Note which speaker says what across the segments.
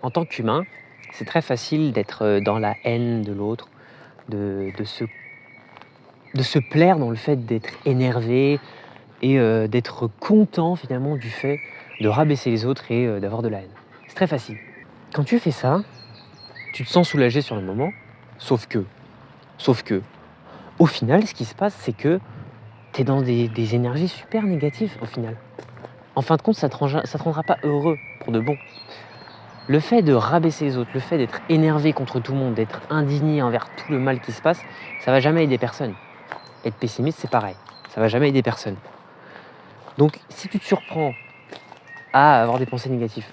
Speaker 1: En tant qu'humain, c'est très facile d'être dans la haine de l'autre, de se plaire dans le fait d'être énervé et d'être content finalement du fait de rabaisser les autres et d'avoir de la haine. C'est très facile. Quand tu fais ça, tu te sens soulagé sur le moment, sauf que, au final, ce qui se passe, c'est que tu es dans des énergies super négatives au final. En fin de compte, ça te rendra pas heureux pour de bon. Le fait de rabaisser les autres, le fait d'être énervé contre tout le monde, d'être indigné envers tout le mal qui se passe, ça va jamais aider personne. Être pessimiste, c'est pareil. Ça va jamais aider personne. Donc, si tu te surprends à avoir des pensées négatives,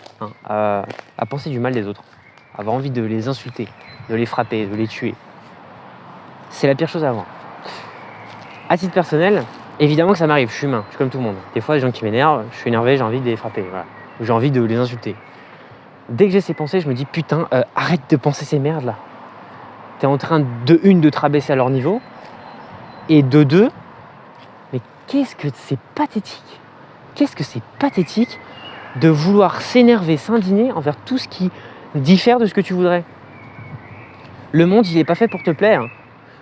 Speaker 1: à penser du mal des autres, à avoir envie de les insulter, de les frapper, de les tuer, c'est la pire chose à avoir. À titre personnel, évidemment que ça m'arrive, je suis humain, je suis comme tout le monde. Des fois, des gens qui m'énervent, je suis énervé, j'ai envie de les frapper, voilà. Ou j'ai envie de les insulter. Dès que j'ai ces pensées, je me dis putain, arrête de penser ces merdes là. T'es en train de te rabaisser à leur niveau, et de deux, mais qu'est-ce que c'est pathétique. Qu'est-ce que c'est pathétique de vouloir s'énerver, s'indigner envers tout ce qui diffère de ce que tu voudrais. Le monde, il n'est pas fait pour te plaire.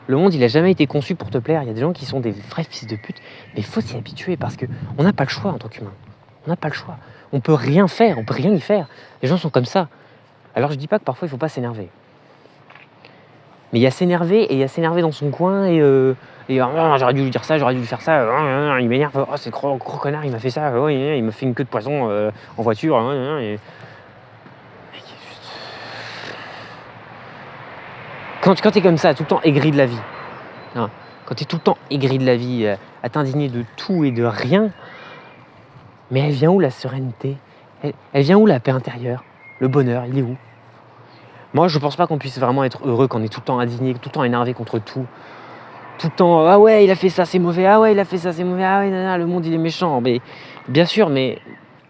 Speaker 1: Le monde, il n'a jamais été conçu pour te plaire. Il y a des gens qui sont des vrais fils de pute, mais il faut s'y habituer parce qu'on n'a pas le choix en tant qu'humain. On n'a pas le choix. On peut rien faire, on peut rien y faire. Les gens sont comme ça. Alors je dis pas que parfois il faut pas s'énerver. Mais il y a s'énerver et il y a s'énerver dans son coin et j'aurais dû lui dire ça, j'aurais dû lui faire ça, il m'énerve, oh c'est gros connard, il m'a fait ça, il m'a fait une queue de poisson en voiture. Et... Quand t'es comme ça, tout le temps aigri de la vie, quand t'es tout le temps aigri de la vie, à t'indigner de tout et de rien, mais elle vient où la sérénité ? Elle vient où la paix intérieure ? Le bonheur, il est où ? Moi, je pense pas qu'on puisse vraiment être heureux quand on est tout le temps indigné, tout le temps énervé contre tout. Tout le temps, ah ouais, il a fait ça, c'est mauvais, ah ouais, il a fait ça, c'est mauvais, ah ouais, le monde, il est méchant. Mais bien sûr, mais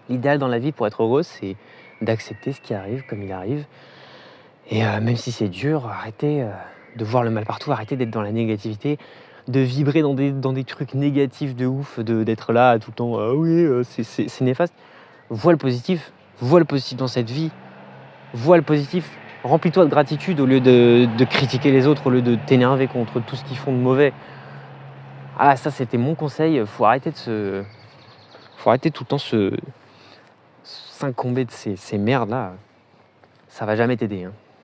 Speaker 1: l'idéal dans la vie pour être heureux, c'est d'accepter ce qui arrive comme il arrive. Et même si c'est dur, arrêtez de voir le mal partout, arrêtez d'être dans la négativité, de vibrer dans des trucs négatifs de ouf, d'être là tout le temps, ah oui, c'est néfaste. Vois le positif dans cette vie, vois le positif. Remplis-toi de gratitude au lieu de critiquer les autres, au lieu de t'énerver contre tout ce qu'ils font de mauvais. Ah, ça, c'était mon conseil. Faut arrêter tout le temps s'incomber de ces merdes-là. Ça va jamais t'aider.